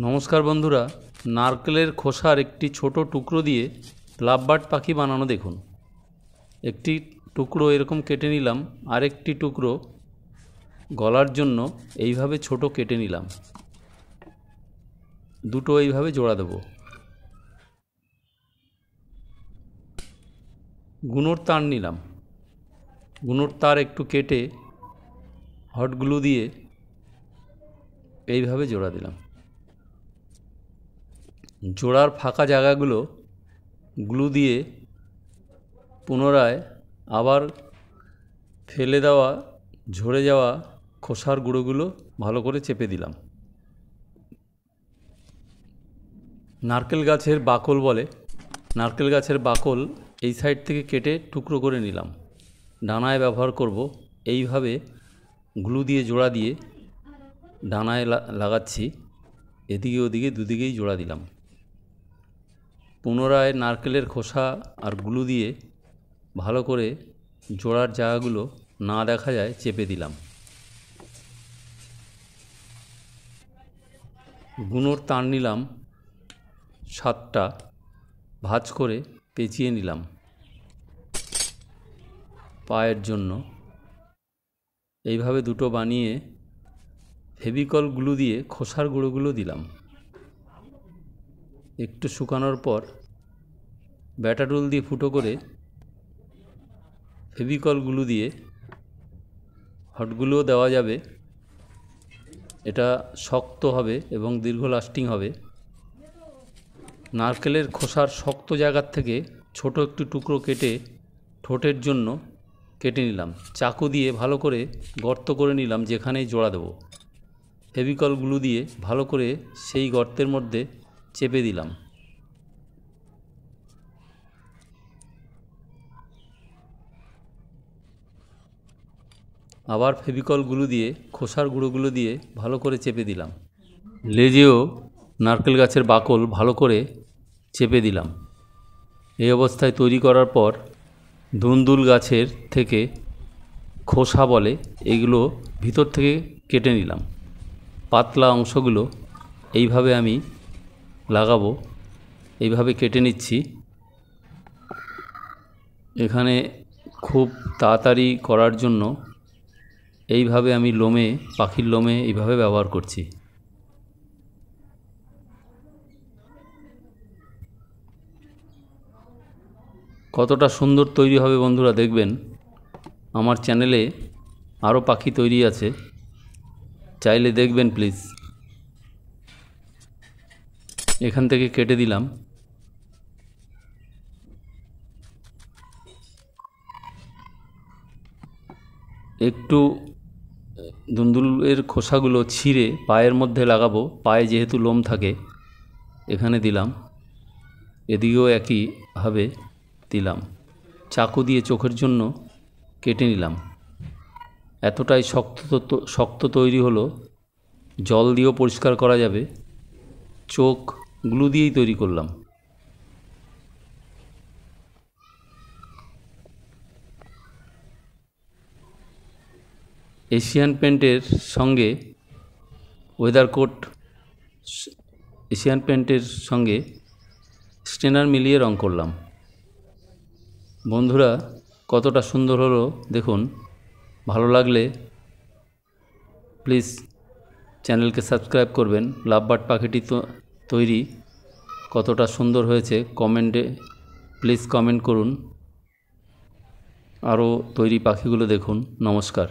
নমস্কার বন্ধুরা, নারকেলের খোসার একটি ছোট টুকরো দিয়ে লাভবার্ড পাখি বানানো দেখুন। একটি টুকরো এরকম কেটে নিলাম, আরেকটি টুকরো গলার জন্য এইভাবে ছোট কেটে নিলাম, দুটো এইভাবে জোড়া দেব। গুনোর তার নিলাম, গুনোর তার একটু কেটে হট গ্লু দিয়ে এইভাবে জোড়া দিলাম। জোড়ার ফাঁকা জায়গাগুলো গ্লু দিয়ে পুনরায় আবার ফেলে দেওয়া ঝরে যাওয়া খোসার গুঁড়োগুলো ভালো করে চেপে দিলাম। নারকেল গাছের বাকল বলে, নারকেল গাছের বাকল এই সাইড থেকে কেটে টুকরো করে নিলাম, ডানায় ব্যবহার করব। এইভাবে গ্লু দিয়ে জোড়া দিয়ে ডানায় লাগাচ্ছি, এদিকে ওদিকে দুদিকেই জোড়া দিলাম। পুনরায় নারকেলের খোসা আর গ্লু দিয়ে ভালো করে জোড়ার জায়গাগুলো না দেখা যায় চেপে দিলাম। গুনোর তার নিলাম 7টা, ভাঁজ করে পেঁচিয়ে নিলাম পায়ের জন্য। এইভাবে দুটো বানিয়ে ফেভিকল গ্লু দিয়ে খোসার গুঁড়োগুলো দিলাম। একটু শুকানোর পর ব্যাটাডোল দিয়ে ফুটো করে ফেভিকল গ্লু দিয়ে হটগুলোও দেওয়া যাবে। এটা শক্ত হবে এবং দীর্ঘ লাস্টিং হবে। নারকেলের খোসার শক্ত জায়গার থেকে ছোট একটু টুকরো কেটে ঠোঁটের জন্য কেটে নিলাম। চাকু দিয়ে ভালো করে গর্ত করে নিলাম, যেখানেই জোড়া দেব। ফেভিকল গ্লু দিয়ে ভালো করে সেই গর্তের মধ্যে চেপে দিলাম। আবার ফেভিকল গ্লু দিয়ে খোসার গুঁড়োগুলো দিয়ে ভালো করে চেপে দিলাম। লেজেও নারকেল গাছের বাকল ভালো করে চেপে দিলাম। এই অবস্থায় তৈরি করার পর ধুন্দুল গাছের থেকে খোসা বলে, এগুলো ভিতর থেকে কেটে নিলাম। পাতলা অংশগুলো এইভাবে আমি লাগাবো, এইভাবে কেটে নিচ্ছি। এখানে খুব তাড়াতাড়ি করার জন্য এইভাবে আমি লোমে, পাখির লোমে এইভাবে ব্যবহার করছি। কতটা সুন্দর তৈরি হবে বন্ধুরা, দেখবেন। আমার চ্যানেলে আরও পাখি তৈরি আছে, চাইলে দেখবেন প্লিজ। এখান থেকে কেটে দিলাম। একটু ধুন্দুলের খোসাগুলো ছিঁড়ে পায়ের মধ্যে লাগাবো, পায়ে যেহেতু লোম থাকে। এখানে দিলাম, এদিকেও একইভাবে দিলাম। চাকু দিয়ে চোখের জন্য কেটে নিলাম। এতটাই শক্ত তৈরি হলো, জল দিয়েও পরিষ্কার করা যাবে। চোখ গ্লু দিয়েই তৈরি করলাম। এশিয়ান পেন্টের সঙ্গে ওয়েদার কোট, এশিয়ান পেন্টের সঙ্গে স্টেনার মিলিয়ে রং করলাম। বন্ধুরা, কতটা সুন্দর হলো দেখুন। ভালো লাগলে প্লিজ চ্যানেলকে সাবস্ক্রাইব করবেন। লাভবার্ড পাখিটি তৈরি কতটা সুন্দর হয়েছে কমেন্টে প্লিজ কমেন্ট করুন। আরও তৈরি পাখিগুলো দেখুন। নমস্কার।